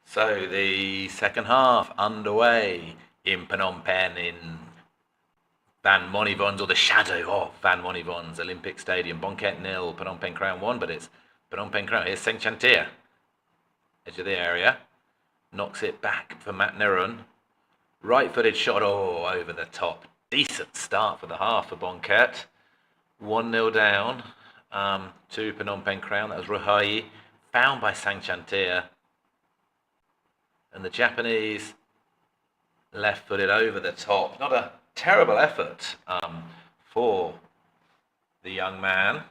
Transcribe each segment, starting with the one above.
So the second half underway in Phnom Penh in Van Monivon's, or the shadow of Van Monivon's Olympic Stadium. Bongket nil, Phnom Penh Crown 1, but it's Phnom Penh Crown. Here's Seng Chantia, edge of the area, knocks it back for Matt Nerun. Right-footed shot, over the top. Decent start for the half for Bongket. 1-0 down to Phnom Penh Crown. That was Ruhai, found by Sang Chantia. And the Japanese left-footed over the top. Not a terrible effort for the young man.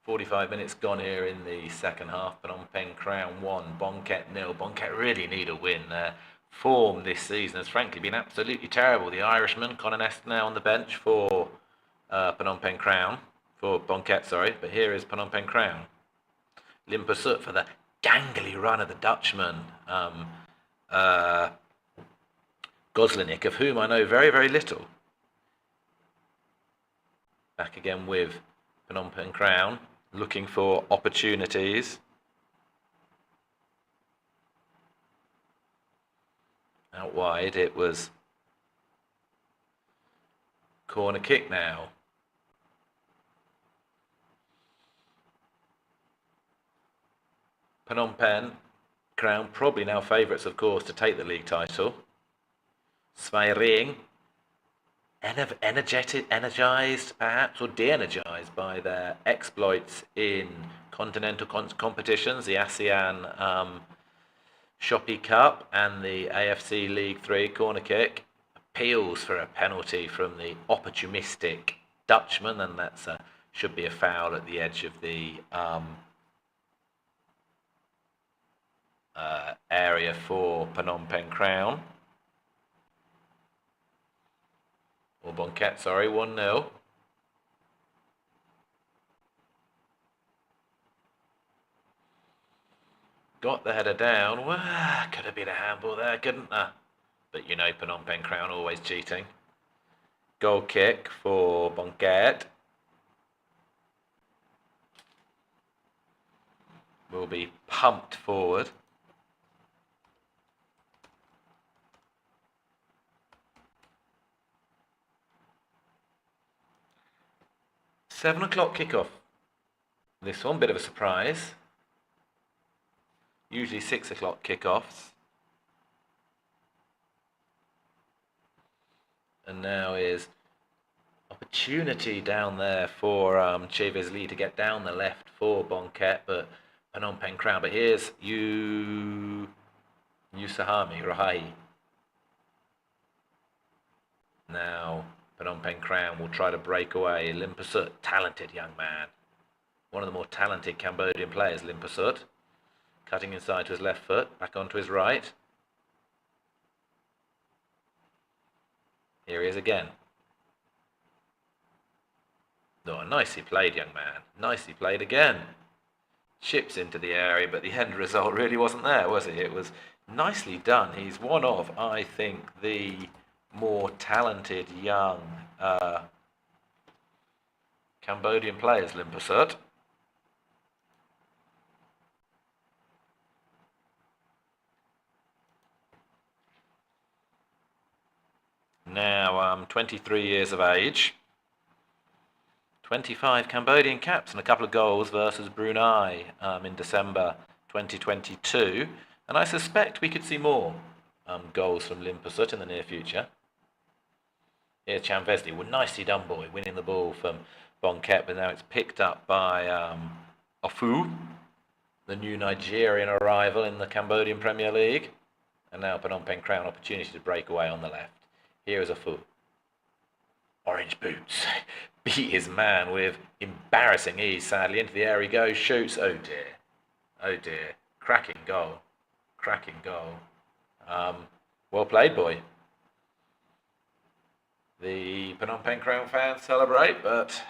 45 minutes gone here in the second half. Phnom Penh Crown 1, Bongket 0. Bongket really need a win there. Form this season has frankly been absolutely terrible. The Irishman, Conor Nest, now on the bench for Phnom Penh Crown. For Bongket, sorry. But here is Phnom Penh Crown. Lim Pusut for the gangly run of the Dutchman. Goslinik, of whom I know very, very little. Back again with Phnom Penh Crown, looking for opportunities. Out wide, it was corner kick now. Phnom Penh Crown probably now favourites, of course, to take the league title. Sveiring, energised perhaps, or de-energised by their exploits in continental competitions, the ASEAN Shopee Cup and the AFC League 3 corner kick. Appeals for a penalty from the opportunistic Dutchman, and that's should be a foul at the edge of the area for Phnom Penh Crown. Or Bongket, sorry, 1-0. Got the header down. Well, could have been a handball there, couldn't there? But you know, Phnom Penh Crown always cheating. Goal kick for Bongket. Will be pumped forward. £7 kickoff. This one, bit of a surprise. Usually 6 o'clock kickoffs. And now is opportunity down there for Chavez Lee to get down the left for Bongket, but Phnom Penh Crown. But here's Usahami Rahai. Now Phnom Penh Crown will try to break away. Lim Pusut, talented young man. One of the more talented Cambodian players, Lim Pusut. Cutting inside to his left foot, back onto his right. Here he is again. Oh, nicely played, young man. Nicely played again. Chips into the area, but the end result really wasn't there, was it? It was nicely done. He's one of, I think, the more talented young Cambodian players, Lim Pusut. Now 23 years of age, 25 Cambodian caps and a couple of goals versus Brunei in December 2022, and I suspect we could see more goals from Lim Pusut in the near future. Here's Chan Vesli, well, nicely done, boy, winning the ball from Bongket, but now it's picked up by Ofu, the new Nigerian arrival in the Cambodian Premier League, and now Phnom Penh Crown opportunity to break away on the left. Here is Ofu. Orange boots. Beat his man with embarrassing ease, sadly. Into the air he goes, shoots. Oh dear. Oh dear. Cracking goal. Cracking goal. Well played, boy. The Phnom Penh Crown fans celebrate, but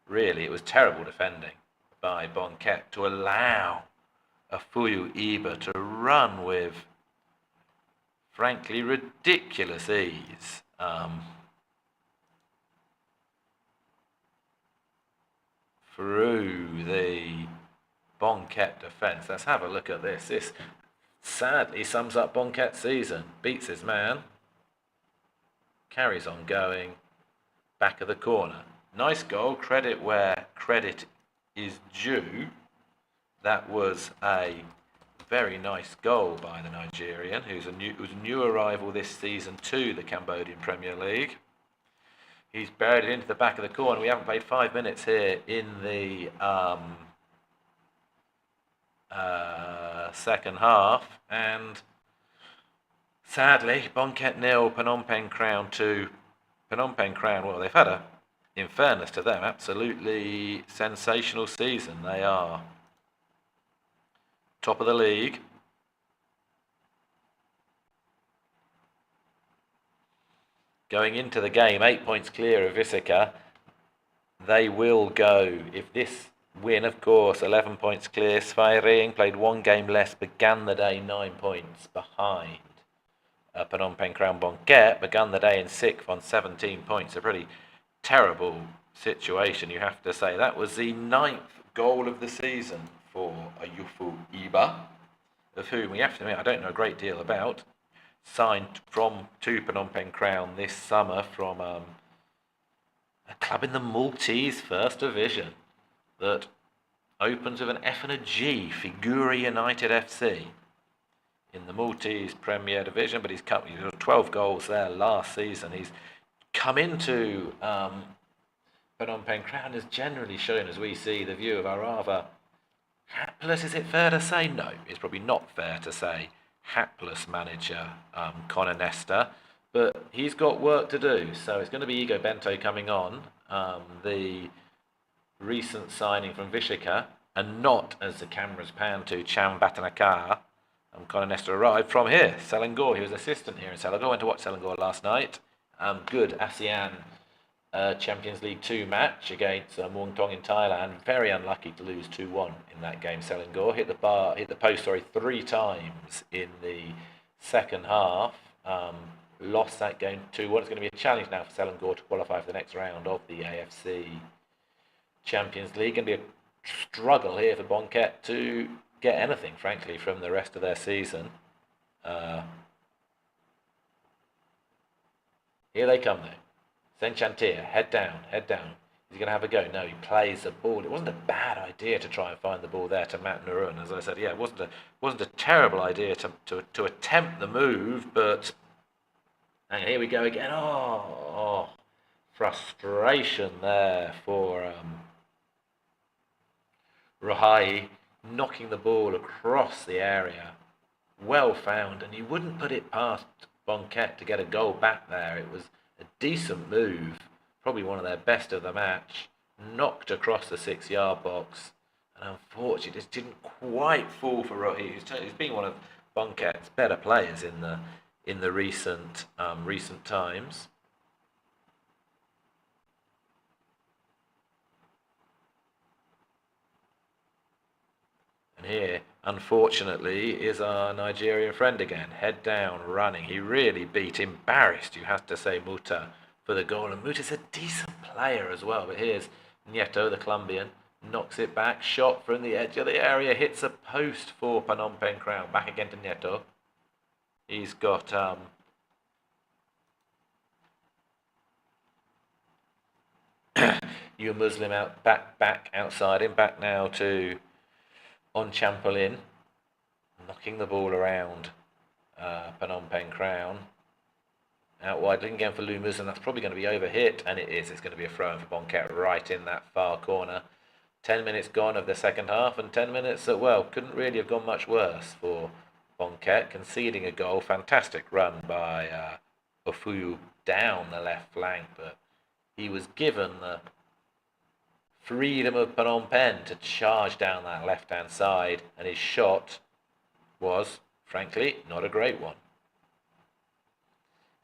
really it was terrible defending by Bongket to allow Afuyu Iba to run with frankly ridiculous ease. Through the Bongket defence. Let's have a look at this. This sadly sums up Bonket's season. Beats his man. Carries on going. Back of the corner. Nice goal. Credit where credit is due. That was a very nice goal by the Nigerian, who's a new arrival this season to the Cambodian Premier League. He's buried it into the back of the corner. We haven't played 5 minutes here in the second half, and sadly, Bonket 0, Phnom Penh Crown 2. Phnom Penh Crown, well, they've had in fairness to them, absolutely sensational season. They are top of the league. Going into the game, 8 points clear of Visika. They will go, if this win, of course, 11 points clear. Svaering played 1 game less, began the day 9 points behind. Phnom Penh Crown Bonket began the day in 6th on 17 points. A pretty terrible situation, you have to say. That was the 9th goal of the season for Ayufu Iba, of whom we have to admit I don't know a great deal about. Signed to Phnom Penh Crown this summer from a club in the Maltese First Division that opens with an F and a G, Figura United FC, in the Maltese Premier Division, but he's got 12 goals there last season. He's come into Phnom Penh Crown, has generally shown, as we see, the view of a rather hapless, is it fair to say? No, it's probably not fair to say, hapless manager, Conor Nesta, but he's got work to do. So it's going to be Igo Bento coming on, the recent signing from Visika, and not, as the cameras pan to, Cham Batanakar. Conor Nesta arrived from here, Selangor. He was assistant here in Selangor. Went to watch Selangor last night. Good ASEAN Champions League 2 match against Muang Thong in Thailand. Very unlucky to lose 2-1 in that game. Selangor hit the post 3 times in the second half. Lost that game 2-1. It's going to be a challenge now for Selangor to qualify for the next round of the AFC Champions League. Going to be a struggle here for Bonket to get anything, frankly, from the rest of their season. Here they come, though. Senchantir, head down. Is he going to have a go? No, he plays the ball. It wasn't a bad idea to try and find the ball there to Matt Narun. As I said, it wasn't a terrible idea to attempt the move, but and here we go again. Oh, frustration there for Rohai, knocking the ball across the area. Well found, and you wouldn't put it past Bonket to get a goal back there. It was a decent move, probably one of their best of the match, knocked across the 6-yard box, and unfortunately just didn't quite fall for Rohai. He's been one of Bonket's better players in the recent times. And here, unfortunately, is our Nigerian friend again. Head down, running. He really embarrassed, you have to say, Muta for the goal. And Muta's a decent player as well. But here's Nieto, the Colombian, knocks it back. Shot from the edge of the area. Hits a post for Phnom Penh Crown. Back again to Nieto. He's got you Muslim back outside him. Back now to on Champolin, knocking the ball around Phnom Penh Crown. Out wide, looking again for Lou Muslim. That's probably going to be overhit, and it is. It's going to be a throw-in for Bonket right in that far corner. 10 minutes gone of the second half, and 10 minutes that, well, couldn't really have gone much worse for Bonket, conceding a goal. Fantastic run by Ofuyu down the left flank, but he was given the freedom of Phnom Penh to charge down that left-hand side, and his shot was, frankly, not a great one.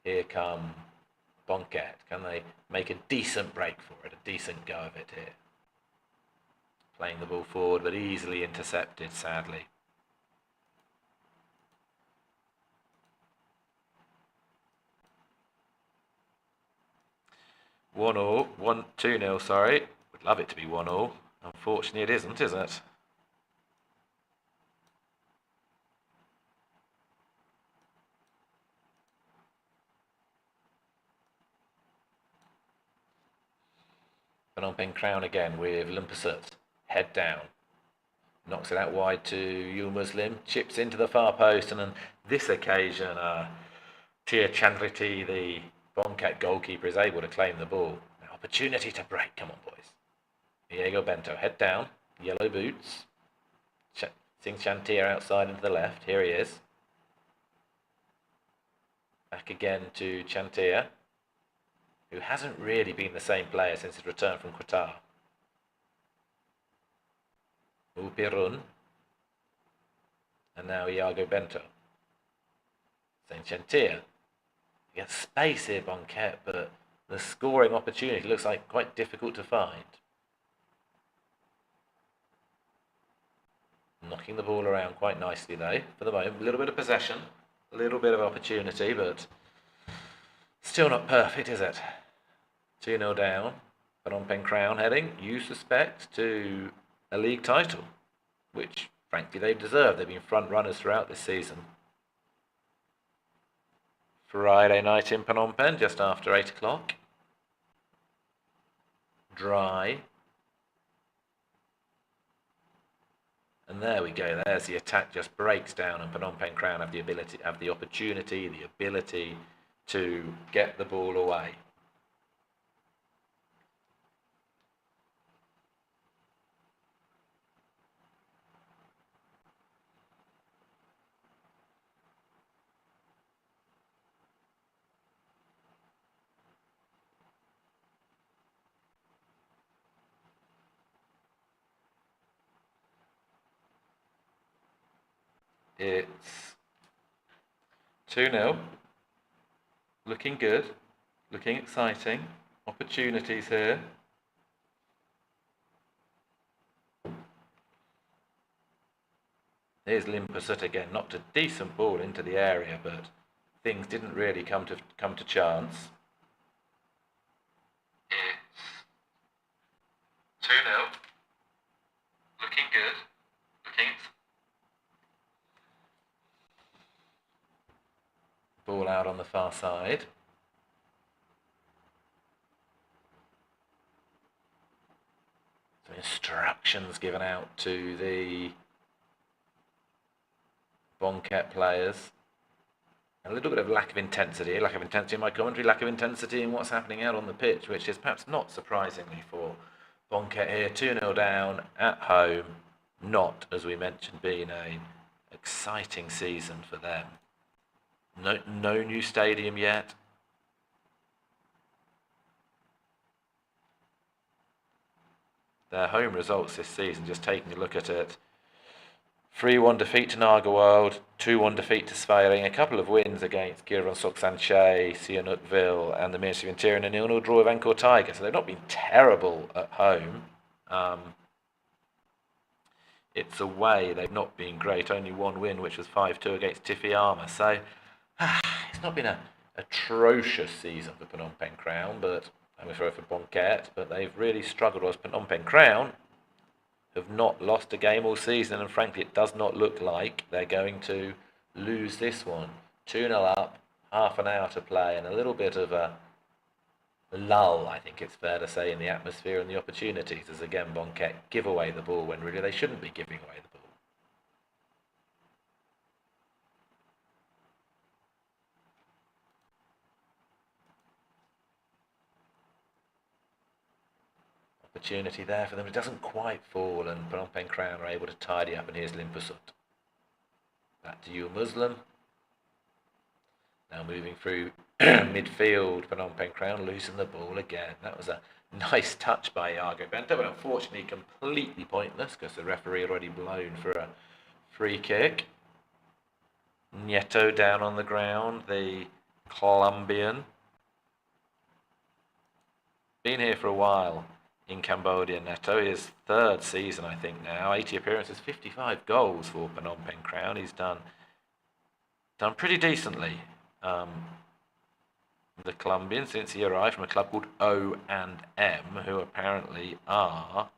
Here come Bonket. Can they make a decent break for it, a decent go of it here? Playing the ball forward, but easily intercepted, sadly. One 2-0, sorry. Would love it to be 1-1. Unfortunately, it isn't, is it? Phnom Penh Crown again with Limpasut. Head down. Knocks it out wide to Yu Muslim. Chips into the far post. And on this occasion, Tia Chandriti, the Bongket goalkeeper, is able to claim the ball. An opportunity to break. Come on, boys. Diego Bento. Head down. Yellow boots. Sing Chantia outside into the left. Here he is. Back again to Chantia, who hasn't really been the same player since his return from Qatar. Upirun. And now Iago Bento. St. Chantia. He gets space here, Bonquet, but the scoring opportunity looks like quite difficult to find. Knocking the ball around quite nicely though, for the moment. A little bit of possession, a little bit of opportunity, but still not perfect, is it? 2-0 down. Phnom Penh Crown heading, you suspect, to a league title, which frankly they've deserved. They've been front runners throughout this season. Friday night in Phnom Penh, just after 8 o'clock. Dry. And there we go. There's the attack, just breaks down, and Phnom Penh Crown have the opportunity, the ability to get the ball away. It's 2-0. Looking good. Looking exciting. Opportunities here. Here's Limpasut again. Knocked a decent ball into the area, but things didn't really come to chance. It's 2-0. Looking good. Ball out on the far side. Some instructions given out to the Bongket players. A little bit of lack of intensity in my commentary, lack of intensity in what's happening out on the pitch, which is perhaps not surprisingly for Bongket here. 2-0 down at home. Not, as we mentioned, being an exciting season for them. No new stadium yet. Their home results this season, just taking a look at it. 3-1 defeat to Nagaworld, 2-1 defeat to Sveiring, a couple of wins against Girvan Soksanche, Sihanoukville and the Ministry of Interior, and a 0-0 draw with Angkor Tiger. So they've not been terrible at home. It's away, they've not been great. Only one win, which was 5-2 against Tifiama. So it's not been an atrocious season for Phnom Penh Crown, but I'm afraid for Bongket, but they've really struggled. Whereas Phnom Penh Crown have not lost a game all season, and frankly, it does not look like they're going to lose this one. 2-0 up, half an hour to play, and a little bit of a lull, I think it's fair to say, in the atmosphere and the opportunities, as again Bongket give away the ball when really they shouldn't be giving away the ball. Opportunity there for them. It doesn't quite fall, and Phnom Penh Crown are able to tidy up, and here's Limpasut. Back to you, Muslim. Now moving through midfield, Phnom Penh Crown losing the ball again. That was a nice touch by Iago Bento, but unfortunately completely pointless because the referee had already blown for a free kick. Nieto down on the ground, the Colombian. Been here for a while in Cambodia, Neto. His third season, I think now. 80 appearances, 55 goals for Phnom Penh Crown. He's done pretty decently. The Colombian, since he arrived from a club called O&M, who apparently are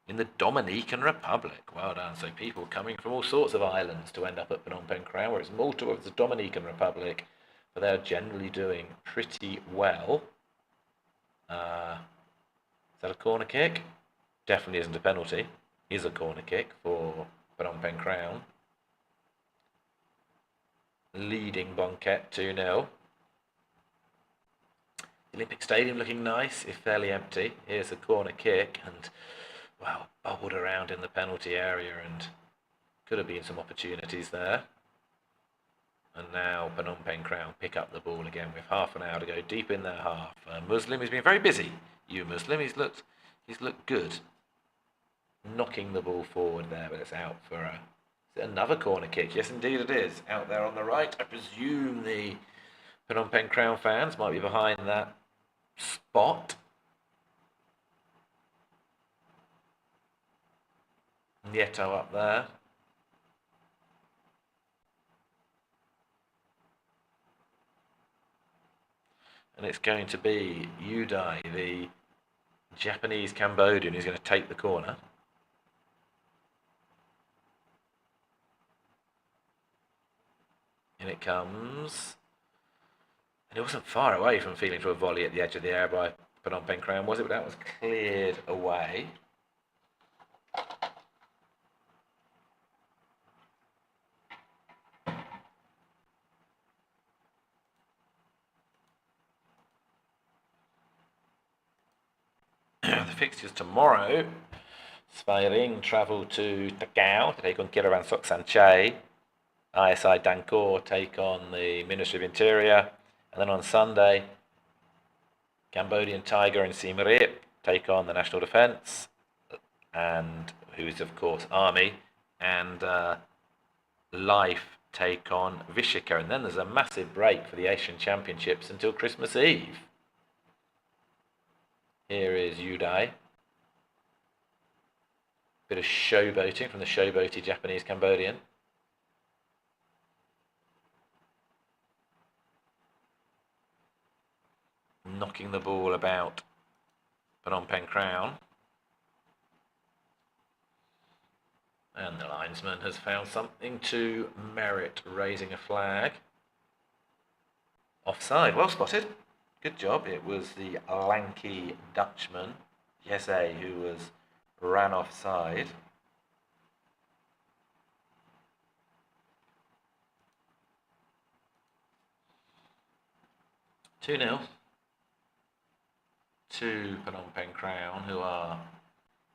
in the Dominican Republic. Well done. So people coming from all sorts of islands to end up at Phnom Penh Crown, where it's Malta or it's the Dominican Republic, but they're generally doing pretty well. Is that a corner kick? Definitely isn't a penalty. Is a corner kick for Phnom Penh Crown. Leading Bongket 2-0. Olympic Stadium looking nice, if fairly empty. Here's a corner kick and, well, bubbled around in the penalty area and could have been some opportunities there. And now Phnom Penh Crown pick up the ball again with half an hour to go, deep in their half. Muslim has been very busy. Muslim, he's looked good. Knocking the ball forward there, but it's out for another corner kick. Yes, indeed it is. Out there on the right. I presume the Phnom Penh Crown fans might be behind that spot. Nieto up there. And it's going to be Udai, the Japanese Cambodian, who's going to take the corner. In it comes. And it wasn't far away from feeling for a volley at the edge of the air by Phnom Penh Crown, was it? But that was cleared away. The fixtures tomorrow. Sveiring travel to Takao to take on Kiravan Sok Sanche. ISI Dankor take on the Ministry of Interior. And then on Sunday, Cambodian Tiger and Siem Reap take on the National Defence, and who is of course Army, and Life take on Vishika. And then there's a massive break for the Asian Championships until Christmas Eve. Here is Udai. Bit of showboating from the showboaty Japanese Cambodian. Knocking the ball about Phnom Penh Crown. And the linesman has found something to merit raising a flag. Offside, well spotted. Good job. It was the lanky Dutchman, Jesse, who ran offside. Two 0 to Phnom Penh Crown, who are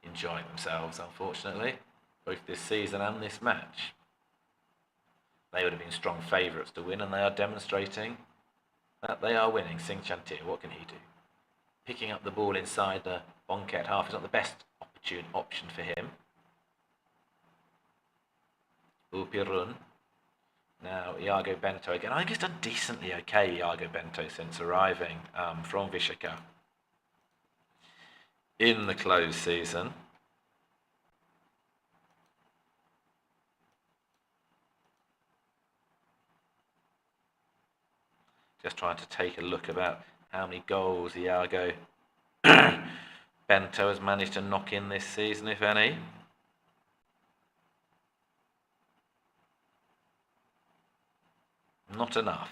enjoying themselves, unfortunately, both this season and this match. They would have been strong favourites to win, and they are demonstrating that they are winning. Singh Chantir, what can he do? Picking up the ball inside the Bongket half is not the best option for him. Upirun. Now Iago Bento again. I think he's done decently okay, Iago Bento, since arriving from Vishaka in the closed season. Just trying to take a look about how many goals Iago Bento has managed to knock in this season, if any. Not enough.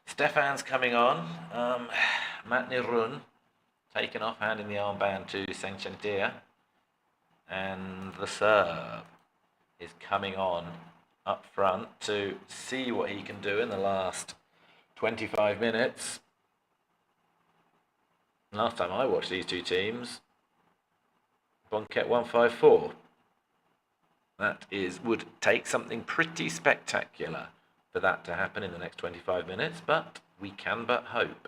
Stefan's coming on. Matt Nirun taken off, handing the armband to Singh Chantir. And the Serb is coming on up front to see what he can do in the last 25 minutes. Last time I watched these two teams, Bongket 154. That would take something pretty spectacular for that to happen in the next 25 minutes, but we can but hope.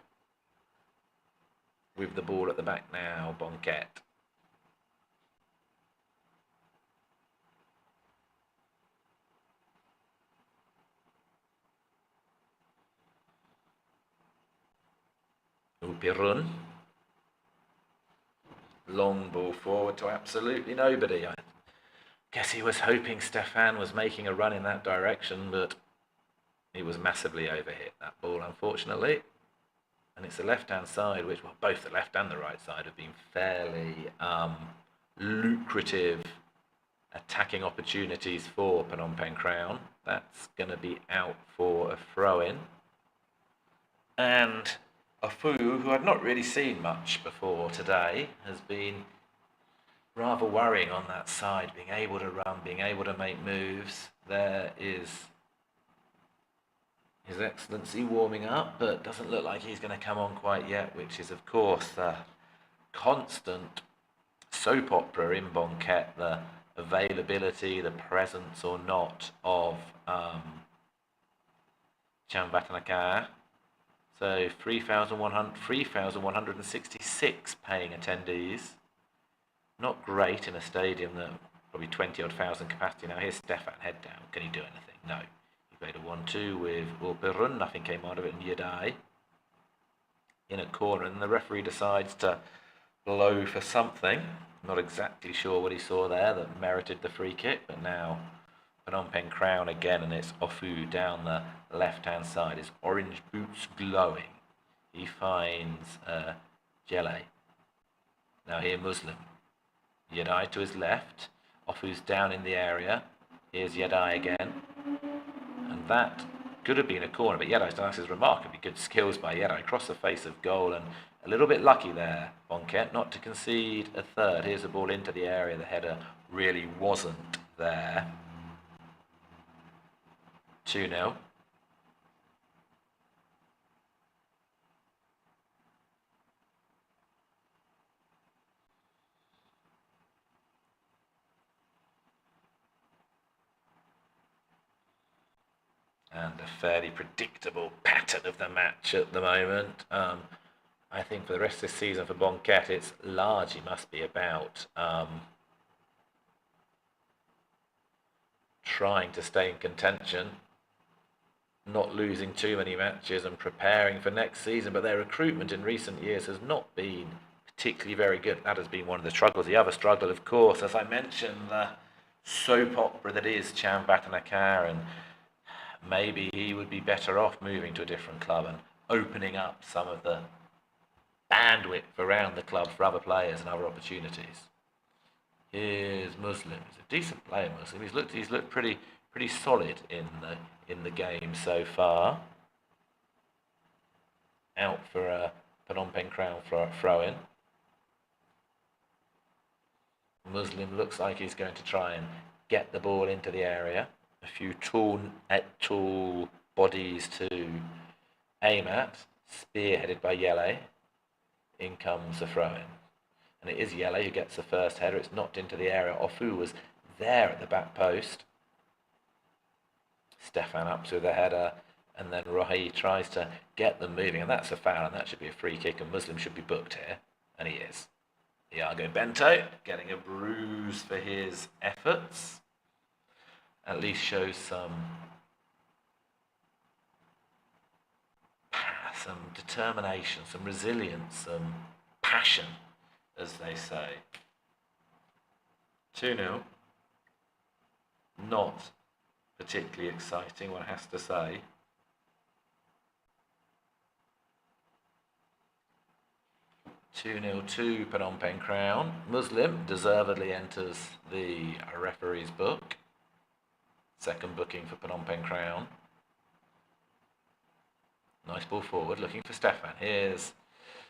With the ball at the back now, Bongket. Upirun. Long ball forward to absolutely nobody. I guess he was hoping Stefan was making a run in that direction, but it was massively overhit, that ball, unfortunately. And it's the left-hand side, which, well, both the left and the right side have been fairly lucrative attacking opportunities for Phnom Penh Crown. That's going to be out for a throw-in. And Afu, who I've not really seen much before today, has been rather worrying on that side, being able to run, being able to make moves. There is His Excellency warming up, but doesn't look like he's going to come on quite yet, which is, of course, the constant soap opera in Bongket, the availability, the presence or not of Chamvatanakar. So 3,166 paying attendees. Not great in a stadium that probably 20 odd thousand capacity. Now here's Stefan, head down. Can he do anything? No. He played a 1-2 with Ulperun. Nothing came out of it, and Yadai in a corner, and the referee decides to blow for something. Not exactly sure what he saw there that merited the free kick, but now Phnom Penh Crown again, and it's Ofu down the left-hand side. His orange boots glowing. He finds Jele. Now here Muslim. Yadai to his left. Ofu's down in the area. Here's Yadai again. And that could have been a corner, but Yadai's done his remarkably good skills by Yadai. Across the face of goal, and a little bit lucky there, Bongket, not to concede a third. Here's the ball into the area. The header really wasn't there. 2-0. And a fairly predictable pattern of the match at the moment. I think for the rest of this season for Bongket, it's largely must be about trying to stay in contention, not losing too many matches and preparing for next season. But their recruitment in recent years has not been particularly very good. That has been one of the struggles. The other struggle, of course, as I mentioned, the soap opera that is Chamvatanakar, and maybe he would be better off moving to a different club and opening up some of the bandwidth around the club for other players and other opportunities. Here's Muslim. He's a decent player, Muslim. He's looked pretty solid in the game so far. Out for a Phnom Penh Crown throw-in. Muslim looks like he's going to try and get the ball into the area. A few tall bodies to aim at. Spearheaded by Yele. In comes the throw-in. And it is Yele who gets the first header. It's knocked into the area. Ofu was there at the back post. Stefan up to the header. And then Rohi tries to get them moving. And that's a foul. And that should be a free kick. And Muslim should be booked here. And he is. Iago Bento getting a bruise for his efforts. At least shows some determination, some resilience, some passion, as they say. 2-0. Not particularly exciting, one has to say. (2-0) to Phnom Penh Crown. Muslim deservedly enters the referee's book. Second booking for Phnom Penh Crown. Nice ball forward, looking for Stefan. Here's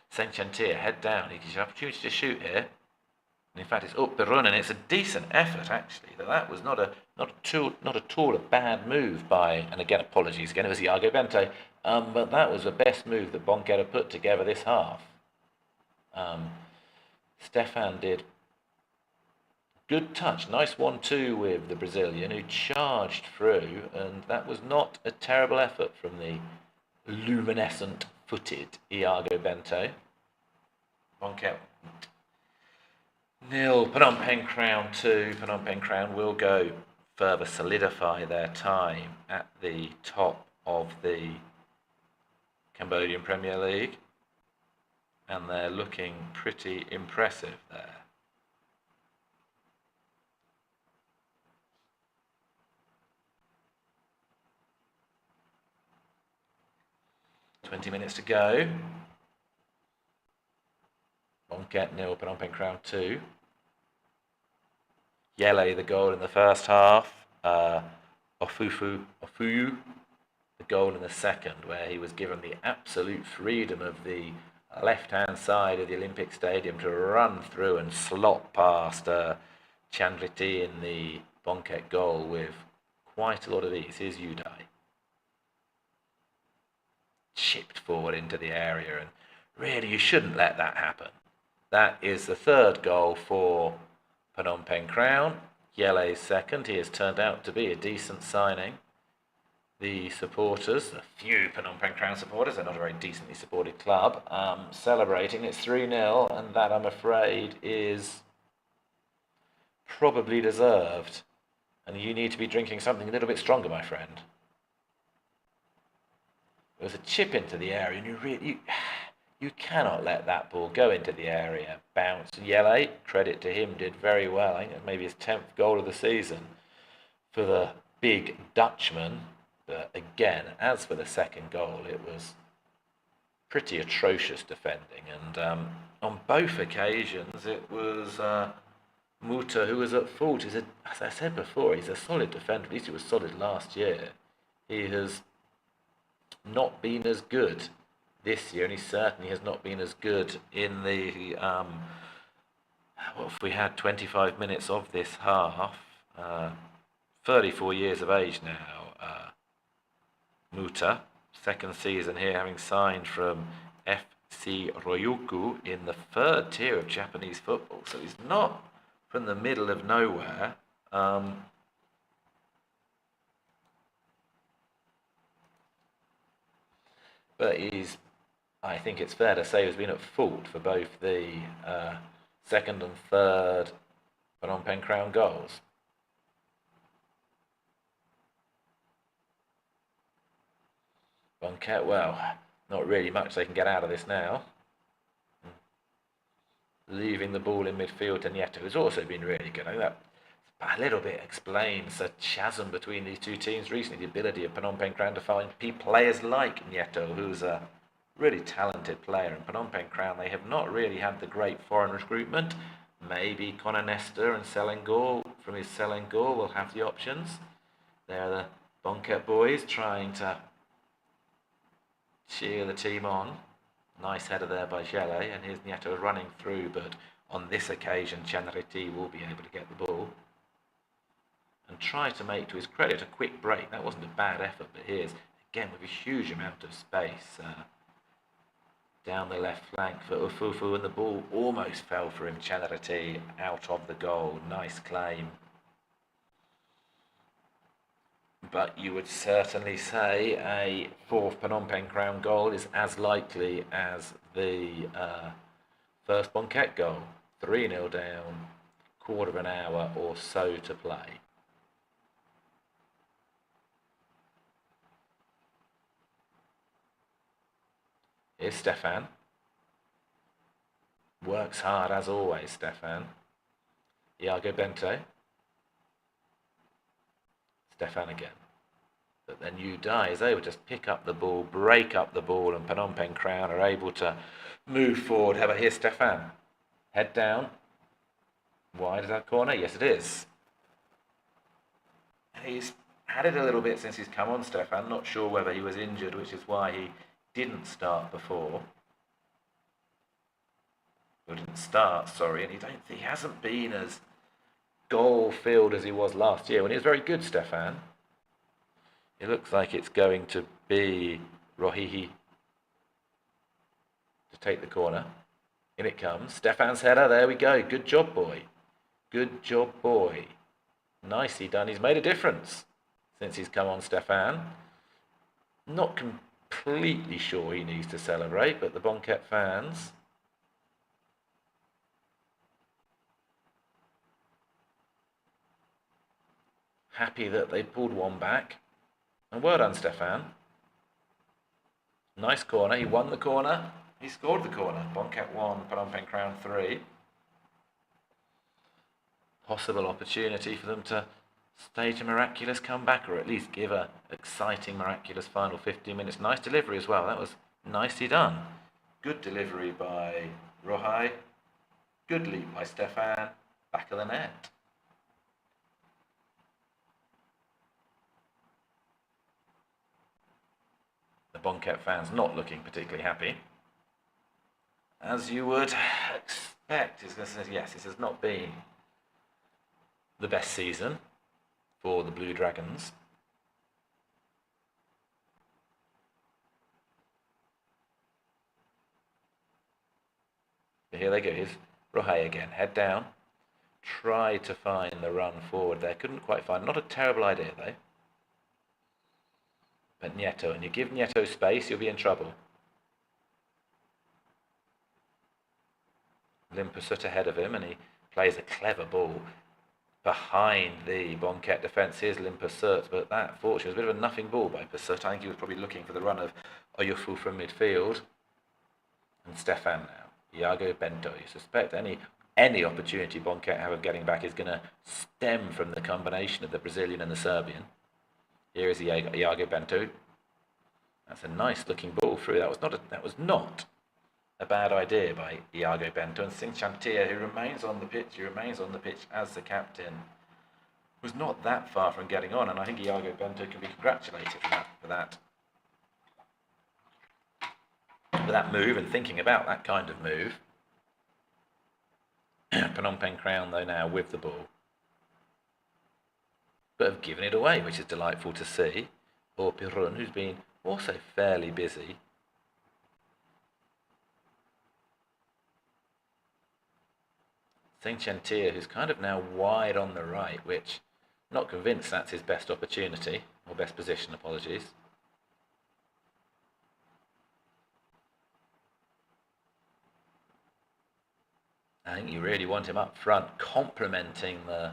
Saint Chantier, head down. He gets an opportunity to shoot here. And in fact, it's up the run, and it's a decent effort actually. That was not at all a bad move by. And again, apologies again. It was Iago Bento, but that was the best move that Bongket had put together this half. Stefan did. Good touch, nice 1-2 with the Brazilian who charged through, and that was not a terrible effort from the luminescent-footed Iago Bento. Bongket 0, Phnom Penh Crown 2. Phnom Penh Crown will go further solidify their time at the top of the Cambodian Premier League, and they're looking pretty impressive there. .20 minutes to go. Bongket 0, Phnom Penh Crown 2. Yele the goal in the first half. Ofuyu the goal in the second, where he was given the absolute freedom of the left-hand side of the Olympic Stadium to run through and slot past Chandriti in the Bongket goal with quite a lot of ease. Here's Uday. Chipped forward into the area, and really you shouldn't let that happen. That is the third goal for Phnom Penh Crown. Yele's second. He has turned out to be a decent signing. The supporters, a few Phnom Penh Crown supporters, they're not a very decently supported club, celebrating. It's 3-0, and that, I'm afraid, is probably deserved. And you need to be drinking something a little bit stronger, my friend. There was a chip into the area, and you cannot let that ball go into the area, bounce. Yele, credit to him, did very well. I think maybe his 10th goal of the season for the big Dutchman. But again, as for the second goal, it was pretty atrocious defending. And on both occasions, it was Muta who was at fault. As I said before, he's a solid defender. At least he was solid last year. He has not been as good this year, and he certainly has not been as good in the what if we had 25 minutes of this half. 34 years of age now, Muta, second season here, having signed from FC Ryoku in the third tier of Japanese football, so he's not from the middle of nowhere. But I think it's fair to say he's been at fault for both the second and third Phnom Penh Crown goals. Bongket, well, not really much they can get out of this now. Leaving the ball in midfield to Nieto, who's also been really good. I think that a little bit explains the chasm between these two teams recently, the ability of Phnom Penh Crown to find players like Nieto, who's a really talented player. In Phnom Penh Crown, they have not really had the great foreign recruitment. Maybe Connor Nestor and Selangor, from his Selangor, will have the options. They're the Bongket boys trying to cheer the team on. Nice header there by Gele, and here's Nieto running through, but on this occasion Chanriti will be able to get the ball and try to make, to his credit, a quick break. That wasn't a bad effort, but here's, again, with a huge amount of space down the left flank for Ufufu, and the ball almost fell for him. Chanriti out of the goal. Nice claim. But you would certainly say a fourth Phnom Penh Crown goal is as likely as the first Bongket goal. 3-0 down, quarter of an hour or so to play. Here's Stefan. Works hard as always, Stefan. Iago Bente. Stefan again. But then Uday is able to just pick up the ball, break up the ball, and Phnom Penh Crown are able to move forward. However, here's Stefan. Head down. Wide is that corner? Yes, it is. He's had it a little bit since he's come on, Stefan. Not sure whether he was injured, which is why he didn't start before. Or didn't start, sorry. And he hasn't been as goal-filled as he was last year when he was very good, Stefan. It looks like it's going to be Rohihi to take the corner. In it comes. Stefan's header. There we go. Good job, boy. Good job, boy. Nicely done. He's made a difference since he's come on, Stefan. Not completely sure he needs to celebrate, but the Bongket fans happy that they pulled one back. And well done, Stefan. Nice corner. He won the corner. He scored the corner. Bongket 1, Phnom Penh Crown 3. Possible opportunity for them to stage a miraculous comeback, or at least give a exciting, miraculous final 15 minutes. Nice delivery as well. That was nicely done. Good delivery by Rohai. Good leap by Stefan. Back of the net. Bonket fans not looking particularly happy. As you would expect, yes, this has not been the best season for the Blue Dragons. But here they go, here's Rohay again, head down. Tried to find the run forward there, couldn't quite find, not a terrible idea though. But Nieto, and you give Nieto space, you'll be in trouble. Limpasut ahead of him, and he plays a clever ball behind the Bonket defence. Here's Limpasut, but that, fortunately, was a bit of a nothing ball by Pasut. I think he was probably looking for the run of Oyufu from midfield. And Stefan now. Iago Bento. You suspect any opportunity Bonket have of getting back is going to stem from the combination of the Brazilian and the Serbian. Here is Iago Bento. That's a nice looking ball through. That was not a bad idea by Iago Bento. And Singh Chantia, who remains on the pitch as the captain, was not that far from getting on, and I think Iago Bento can be congratulated for that move and thinking about that kind of move. Phnom Penh Crown, though, now with the ball, but have given it away, which is delightful to see. Or Pirun, who's been also fairly busy. Singh Chantia, who's kind of now wide on the right, which I'm not convinced that's his best opportunity, or best position, apologies. I think you really want him up front, complementing the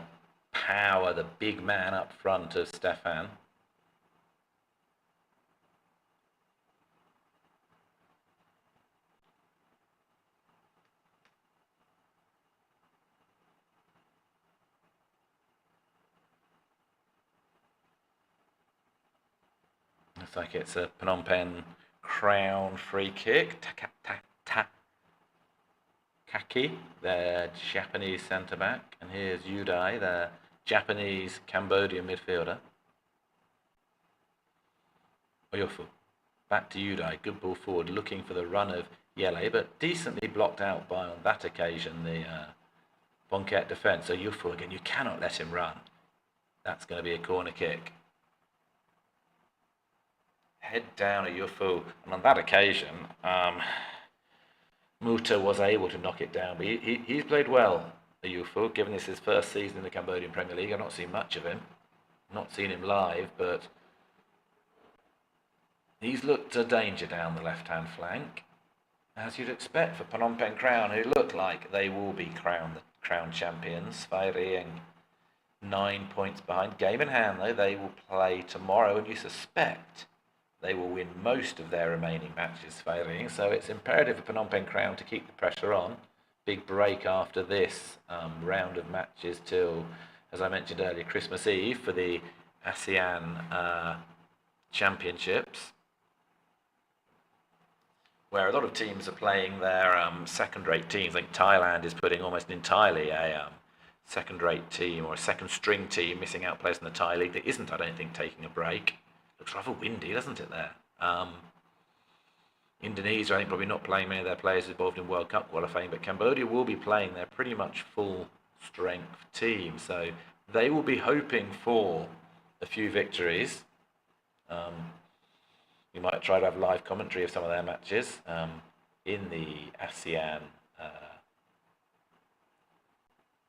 power, the big man up front of Stefan. Looks like it's a Phnom Penh Crown free kick. Kaki, their Japanese centre-back. And here's Udai, their Japanese Cambodian midfielder. Oyofu, back to Udai. Good ball forward, looking for the run of Yele, but decently blocked out by, on that occasion, the Bonket defence. So Oyofu again, you cannot let him run. That's going to be a corner kick. Head down Oyofu, and on that occasion, Muta was able to knock it down, but he's played well, Oyofu, given this his first season in the Cambodian Premier League. I've not seen much of him, not seen him live, but he's looked a danger down the left-hand flank, as you'd expect for Phnom Penh Crown, who look like they will be crown champions. Fairing 9 points behind. Game in hand, though, they will play tomorrow, and you suspect they will win most of their remaining matches, Fairing. So it's imperative for Phnom Penh Crown to keep the pressure on. Big break after this round of matches till, as I mentioned earlier, Christmas Eve for the ASEAN Championships, where a lot of teams are playing their second-rate teams. I think Thailand is putting almost entirely a second-rate team or a second-string team, missing out players in the Thai league. That isn't, I don't think, taking a break. Looks rather windy, doesn't it, there? Indonesia, I think, probably not playing many of their players involved in World Cup qualifying, but Cambodia will be playing their pretty much full-strength team. So they will be hoping for a few victories. We might try to have live commentary of some of their matches in the ASEAN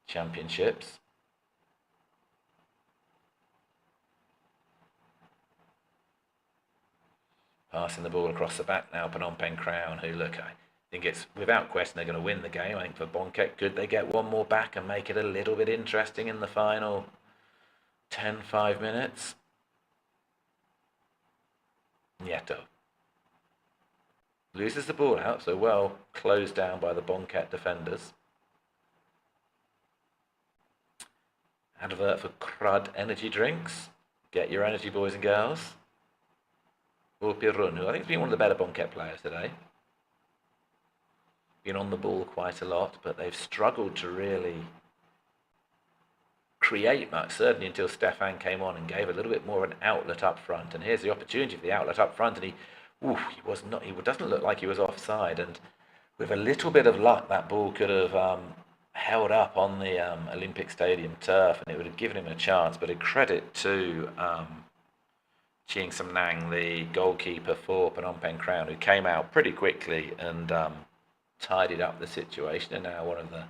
Championships. Passing the ball across the back now, Phnom Penh Crown, who look, I think it's without question they're going to win the game. I think for Bonket, could they get one more back and make it a little bit interesting in the final 10-5 minutes? Nieto loses the ball out, so well closed down by the Bonket defenders. Advert for Crud energy drinks. Get your energy, boys and girls. Or Pirun, who I think has been one of the better Bonket players today. Been on the ball quite a lot, but they've struggled to really create much, certainly until Stefan came on and gave a little bit more of an outlet up front. And here's the opportunity for the outlet up front, and he He doesn't look like he was offside, and with a little bit of luck, that ball could have held up on the Olympic Stadium turf, and it would have given him a chance. But a credit to Chiang Sam-nang, the goalkeeper for Phnom Penh Crown, who came out pretty quickly and tidied up the situation. And now one of the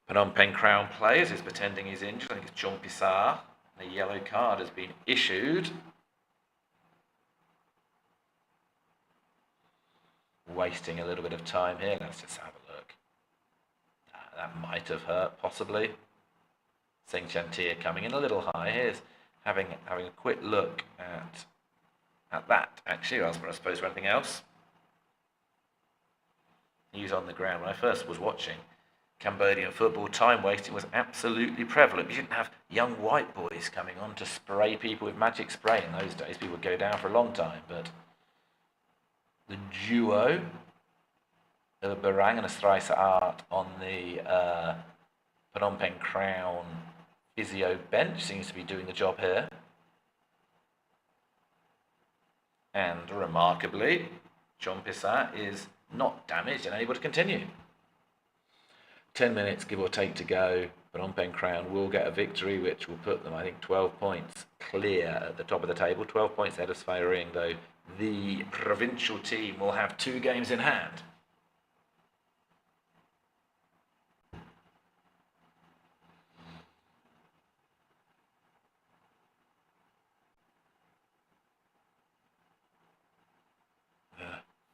Phnom Penh Crown players is pretending he's injured. I think it's John Pissar. A yellow card has been issued. Wasting a little bit of time here. Let's just have a look. That might have hurt, possibly. Singh Chantia coming in a little high. Here's having a quick look at that, actually, I suppose for anything else. He was on the ground. When I first was watching Cambodian football, time wasting was absolutely prevalent. You didn't have young white boys coming on to spray people with magic spray in those days. People would go down for a long time, but the duo of Boeng and Astray Art on the Phnom Penh Crown physio bench seems to be doing the job here. And remarkably, John Pissar is not damaged and able to continue. 10 minutes, give or take, to go. Phnom Penh Crown will get a victory, which will put them, I think, 12 points clear at the top of the table. 12 points ahead of Sphairing, though the provincial team will have 2 games in hand.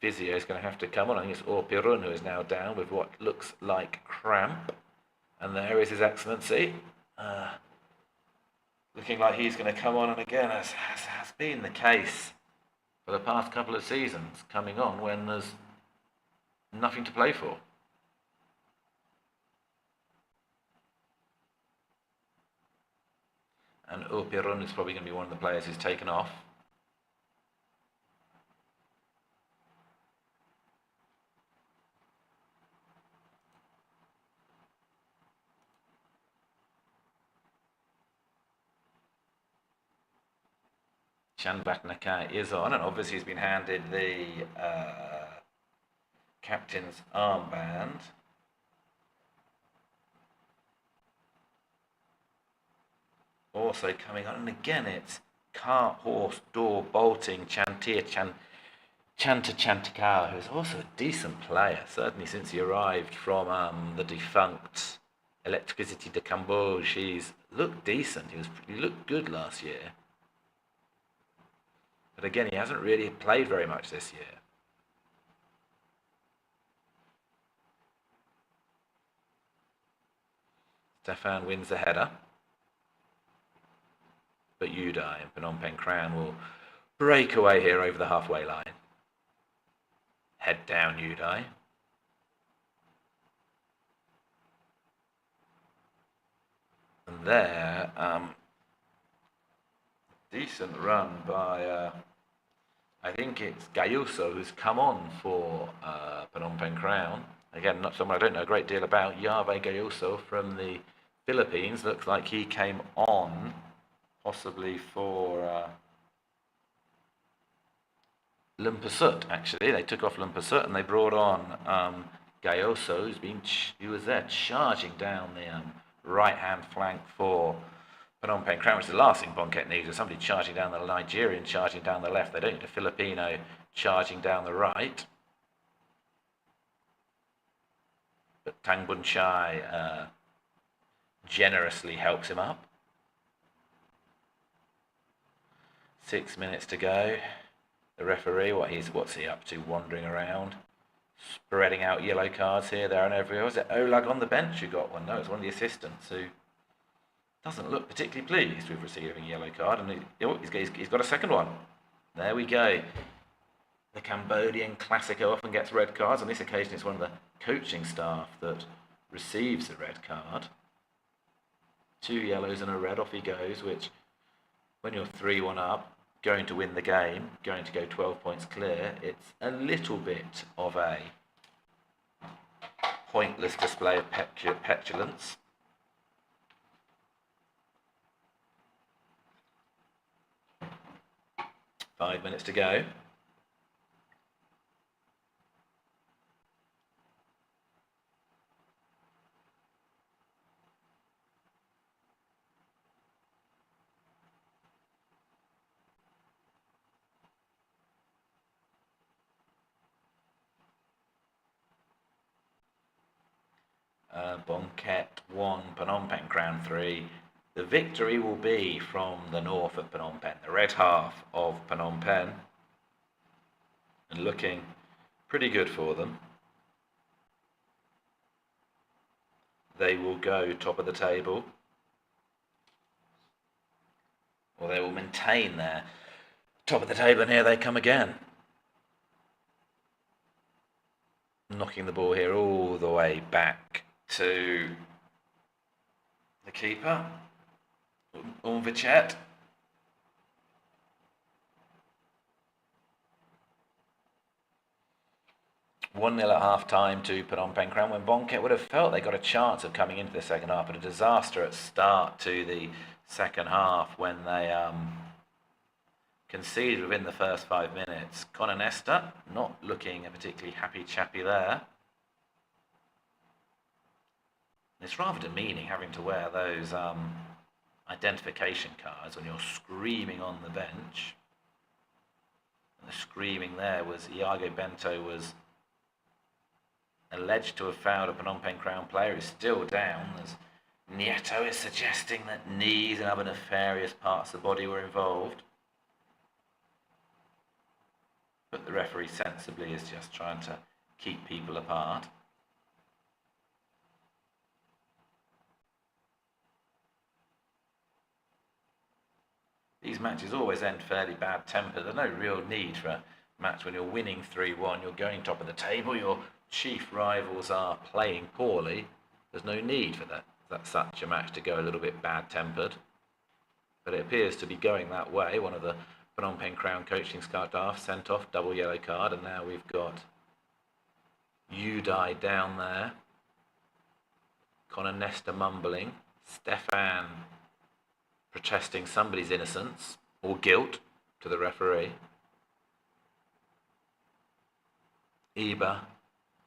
Physio is going to have to come on. I think it's Orpirun who is now down with what looks like cramp. And there is His Excellency. Looking like he's going to come on, and again, as has been the case for the past couple of seasons, coming on when there's nothing to play for. And Orpirun is probably going to be one of the players who's taken off. Chan Vatnaka is on, and obviously he's been handed the captain's armband. Also coming on, and again it's cart, horse, door, bolting, Chanta Chantakar, who's also a decent player, certainly since he arrived from the defunct Electricity de Cambodia. He's looked decent. He looked good last year. But again, he hasn't really played very much this year. Stefan wins the header. But Udai and Phnom Penh Crown will break away here over the halfway line. Head down, Udai. And there, decent run by, I think it's Gayuso, who's come on for Phnom Penh Crown. Again, not someone I don't know a great deal about. Yave Gayuso from the Philippines. Looks like he came on possibly for Lumpasut, actually. They took off Lumpasut and they brought on Gayoso, who was there charging down the right-hand flank for Phnom Penh Crown, which is the last thing Bong needs, is somebody charging down the Nigerian, charging down the left. They don't need a Filipino charging down the right. But Tang Bun Chai generously helps him up. 6 minutes to go. The referee, what's he up to? Wandering around, spreading out yellow cards here, there, and everywhere. Was it Olag on the bench who got one? No, it's one of the assistants who doesn't look particularly pleased with receiving a yellow card, and he's got a second one. There we go. The Cambodian Classico often gets red cards. On this occasion, it's one of the coaching staff that receives the red card. 2 yellows and a red, off he goes, which, when you're 3-1 up, going to win the game, going to go 12 points clear, it's a little bit of a pointless display of petulance. Five minutes to go. Bongket 1, Phnom Penh Crown 3. The victory will be from the north of Phnom Penh, the red half of Phnom Penh, and looking pretty good for them. They will go top of the table, or they will maintain their top of the table, and here they come again. Knocking the ball here all the way back to the keeper, Unvichet. One 0 at half time to Phnom Penh Crown, when Bongket would have felt they got a chance of coming into the second half, but a disastrous start to the second half when they conceded within the first 5 minutes. Conor Nesta not looking a particularly happy chappy there. It's rather demeaning having to wear those identification cards when you're screaming on the bench. And the screaming there was Iago Bento was alleged to have fouled a Phnom Penh Crown player who's still down, as Nieto is suggesting that knees and other nefarious parts of the body were involved. But the referee sensibly is just trying to keep people apart. These matches always end fairly bad tempered. There's no real need for a match when you're winning 3-1, you're going top of the table, your chief rivals are playing poorly. There's no need for such a match to go a little bit bad tempered. But it appears to be going that way. One of the Phnom Penh Crown coaching staff sent off, double yellow card, and now we've got Udai down there. Conor Nesta mumbling. Stefan protesting somebody's innocence or guilt to the referee. Iba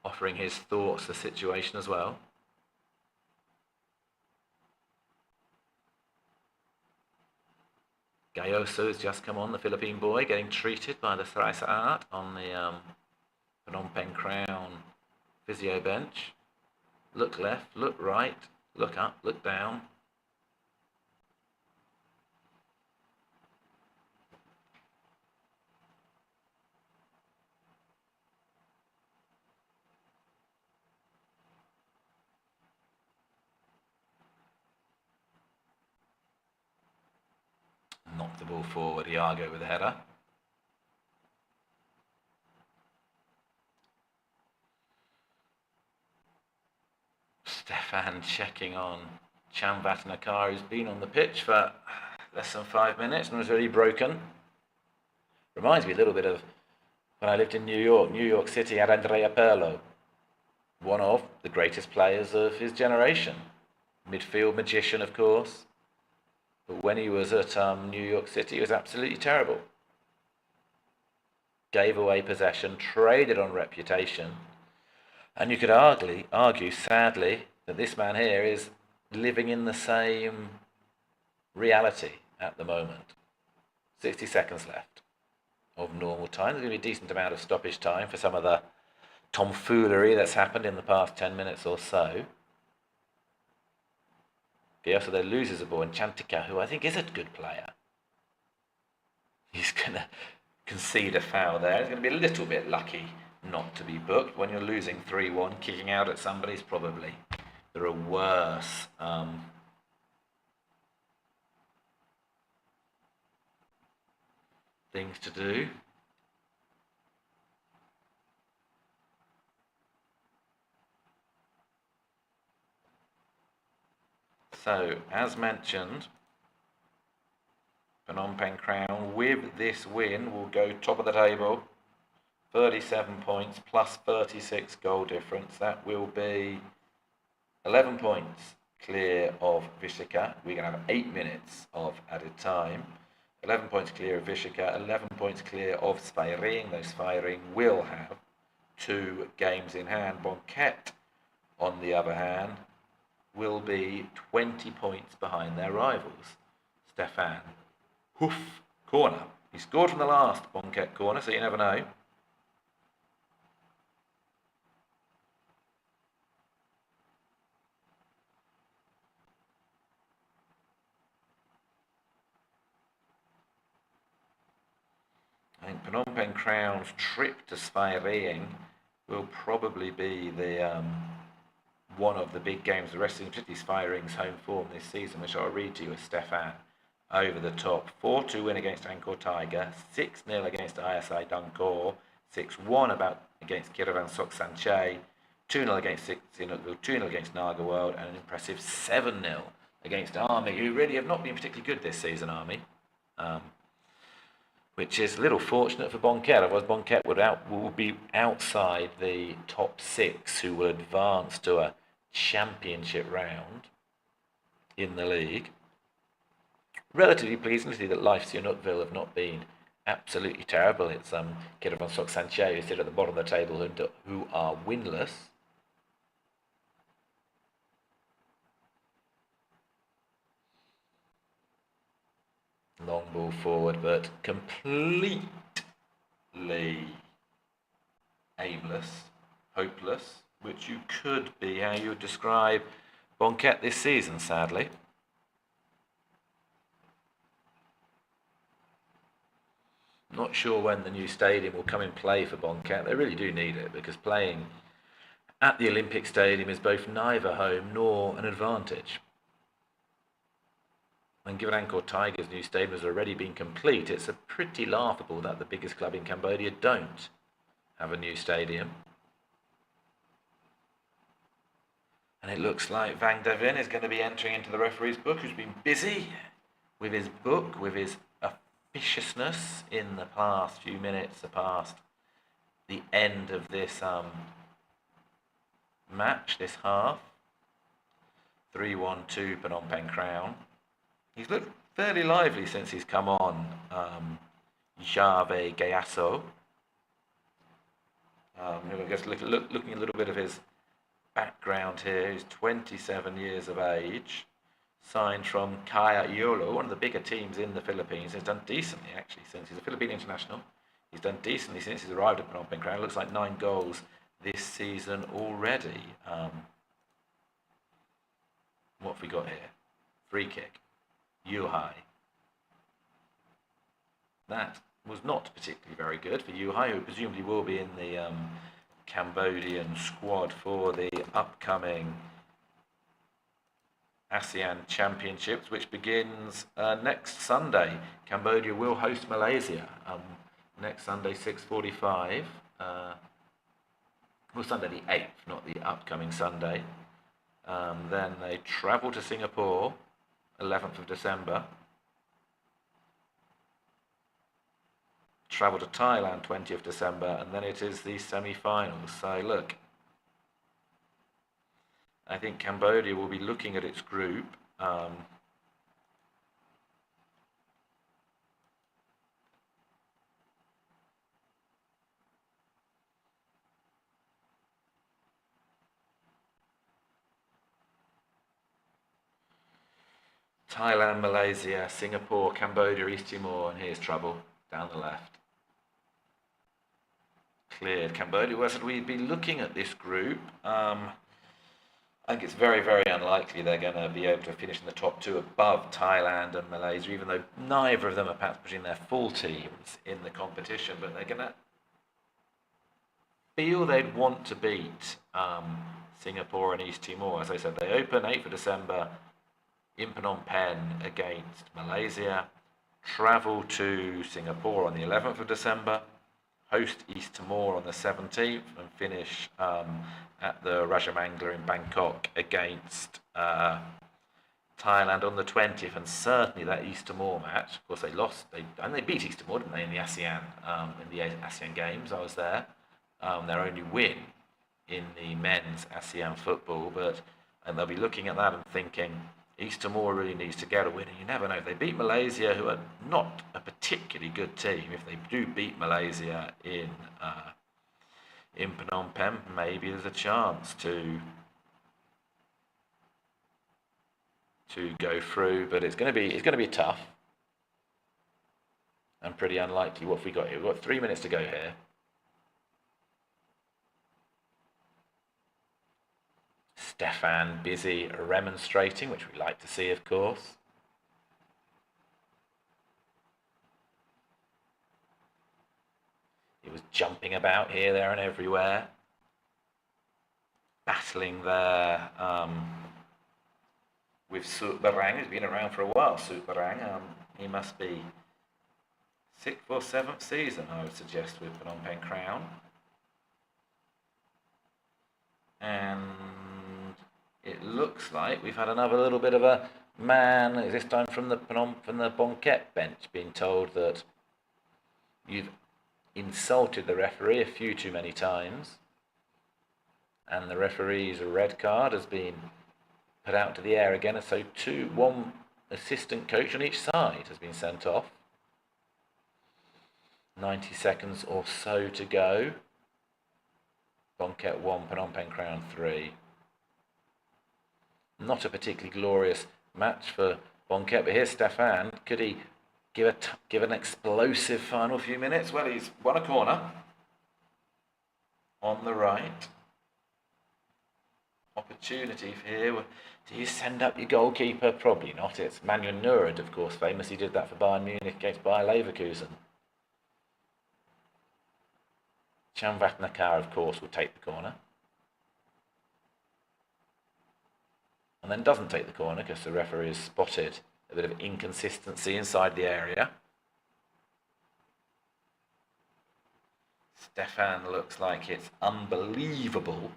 offering his thoughts the situation as well. Gayoso has just come on, the Philippine boy, getting treated by the Thrai Saat on the Phnom Penh Crown physio bench. Look left, look right, look up, look down. Knocked the ball forward, Iago with a header. Stefan checking on Chamvatnakar, who's been on the pitch for less than 5 minutes and was really broken. Reminds me a little bit of when I lived in New York City, had Andrea Pirlo, one of the greatest players of his generation. Midfield magician, of course. But when he was at New York City, he was absolutely terrible. Gave away possession, traded on reputation. And you could argue, sadly, that this man here is living in the same reality at the moment. 60 seconds left of normal time. There's going to be a decent amount of stoppage time for some of the tomfoolery that's happened in the past 10 minutes or so. Gayoso there loses a ball, and Chantika, who I think is a good player, he's going to concede a foul there. He's going to be a little bit lucky not to be booked. When you're losing 3-1, kicking out at somebody's probably, there are worse things to do. So, as mentioned, Phnom Penh Crown, with this win, will go top of the table. 37 points plus 36 goal difference. That will be 11 points clear of Vishaka. We're going to have 8 minutes of added time. 11 points clear of Vishaka, 11 points clear of Sfairing. Those Sfairing will have 2 games in hand. Bongket, on the other hand, will be 20 points behind their rivals. Stefan, hoof, corner. He scored from the last Bongket corner, so you never know. I think Phnom Penh Crown's trip to Sphairing will probably be the one of the big games. The rest of particularly Sphairing's home form this season, which I'll read to you as Stefan over the top. 4-2 win against Angkor Tiger, 6-0 against ISI Dunkor, 6-1 against Kiravan Sok Sanche, 2-0 against Sihanoukville, 2-0 against Naga World, and an impressive 7-0 against Army, who really have not been particularly good this season, Army. Which is a little fortunate for Bonquet. Otherwise, Bonquet would be outside the top 6 who will advance to a championship round in the league. Relatively pleasing to see that Life Sihanoukville have not been absolutely terrible. It's Kiravan Sok Sanche who sit at the bottom of the table who are winless. Long ball forward, but completely aimless, hopeless, which you could be how you would describe Bonquet this season, sadly. Not sure when the new stadium will come in play for Bonquet. They really do need it, because playing at the Olympic Stadium is both neither home nor an advantage. And given Angkor Tiger's new stadium has already been complete, it's a pretty laughable that the biggest club in Cambodia don't have a new stadium. And it looks like Vang Davin is going to be entering into the referee's book, who's been busy with his book, with his officiousness in the past few minutes, past the end of this match, this half. 3-1-2 Phnom Penh Crown. He's looked fairly lively since he's come on, Jave Gayaso. Looking a little bit of his background here. He's 27 years of age, signed from Kaya Yolo, one of the bigger teams in the Philippines. He's done decently, actually, since he's a Philippine international. He's done decently since he's arrived at Phnom Penh Crown. Looks like 9 goals this season already. What have we got here? Free kick. Yuhai. That was not particularly very good for Yuhai, who presumably will be in the Cambodian squad for the upcoming ASEAN Championships, which begins next Sunday. Cambodia will host Malaysia next Sunday, 6:45. Well, Sunday the 8th, not the upcoming Sunday. Then they travel to Singapore, 11th of December. Travel to Thailand, 20th December, and then it is the semi-finals. So look, I think Cambodia will be looking at its group. Thailand, Malaysia, Singapore, Cambodia, East Timor, and here's trouble down the left. Cleared. Cambodia, well, so we'd be looking at this group. I think it's very, very unlikely they're going to be able to finish in the top 2 above Thailand and Malaysia, even though neither of them are perhaps putting their full teams in the competition, but they're going to feel they'd want to beat Singapore and East Timor. As I said, they open 8th of December in Phnom Penh against Malaysia, travel to Singapore on the 11th of December, host East Timor on the 17th, and finish at the Rajamangla in Bangkok against Thailand on the 20th. And certainly that East Timor match, of course they lost, they beat East Timor, didn't they, in the ASEAN Games. I was there. Their only win in the men's ASEAN football, and they'll be looking at that and thinking, East Timor really needs to get a win, and you never know. If they beat Malaysia, who are not a particularly good team, if they do beat Malaysia in Phnom Penh, maybe there's a chance to go through. But it's going to be tough and pretty unlikely. What have we got here? We've got 3 minutes to go here. Stefan busy remonstrating, which we like to see, of course. jumping about here, there, and everywhere, battling there with Suk Barang, who's been around for a while. Suk Barang, he must be 6th or 7th season, I would suggest, with Phnom Penh Crown. And it looks like we've had another little bit of a man, this time from the Bongket bench, being told that you've insulted the referee a few too many times, and the referee's red card has been put out to the air again, and so one assistant coach on each side has been sent off. 90 seconds or so to go. Bongket 1, Phnom Penh Crown 3. Not a particularly glorious match for Bongket, but here's Stefan. Could he give an explosive final few minutes? Well, he's won a corner on the right. Opportunity for here. Do you send up your goalkeeper? Probably not. It's Manuel Neuer, of course, famously did that for Bayern Munich against Bayer Leverkusen. Shamvat Nakar, of course, will take the corner. And then doesn't take the corner because the referee has spotted a bit of inconsistency inside the area. Stefan looks like it's unbelievable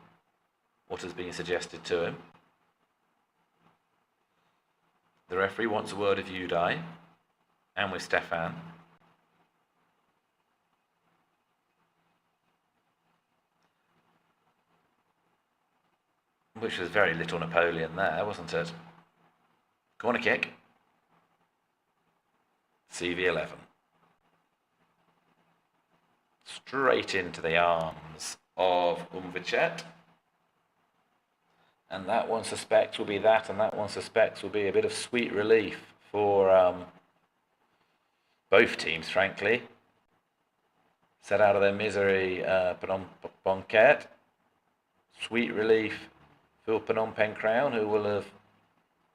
what has been suggested to him. The referee wants a word of Uday and with Stefan. Which was very little Napoleon there, wasn't it? Corner kick. CV11. Straight into the arms of Umvichet. And that one suspects will be that, and that one suspects will be a bit of sweet relief for both teams, frankly. Set out of their misery, Phnom Bongket. Sweet relief for Phnom Penh Crown, who will have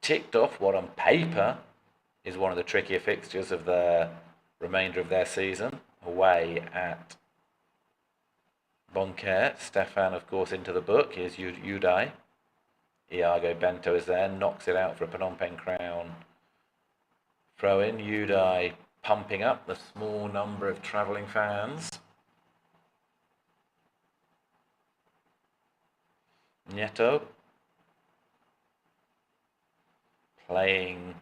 ticked off what on paper is one of the trickier fixtures of the remainder of their season, away at Bongket. Stefan, of course, into the book. Here's Uday. Iago Bento is there, knocks it out for a Phnom Penh Crown throw in. Uday pumping up the small number of travelling fans. Nieto playing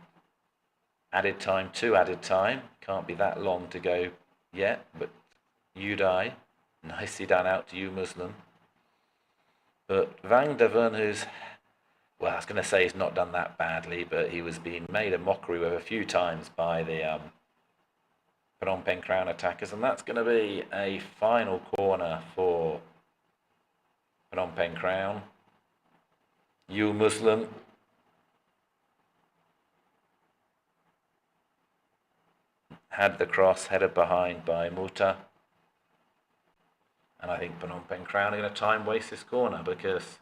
added time to added time. Can't be that long to go yet, but Uday, nicely done out to you, Muslim. But Vang Devon, who's, well, I was going to say he's not done that badly, but he was being made a mockery of a few times by the Phnom Penh Crown attackers, and that's going to be a final corner for Phnom Penh Crown. You Muslim. Had the cross headed behind by Muta. And I think Phnom Penh Crown are going to time waste this corner because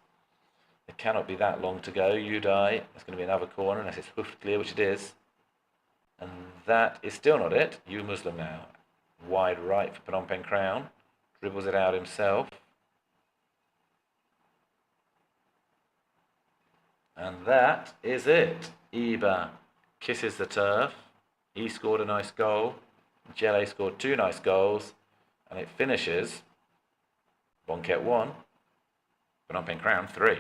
it cannot be that long to go. Uday, it's going to be another corner unless it's hoofed clear, which it is. And that is still not it. You Muslim now. Wide right for Phnom Penh Crown. Dribbles it out himself. And that is it. Iba kisses the turf. He scored a nice goal. Jelle scored 2 nice goals. And it finishes Bongket 1, Phnom Penh Crown 3.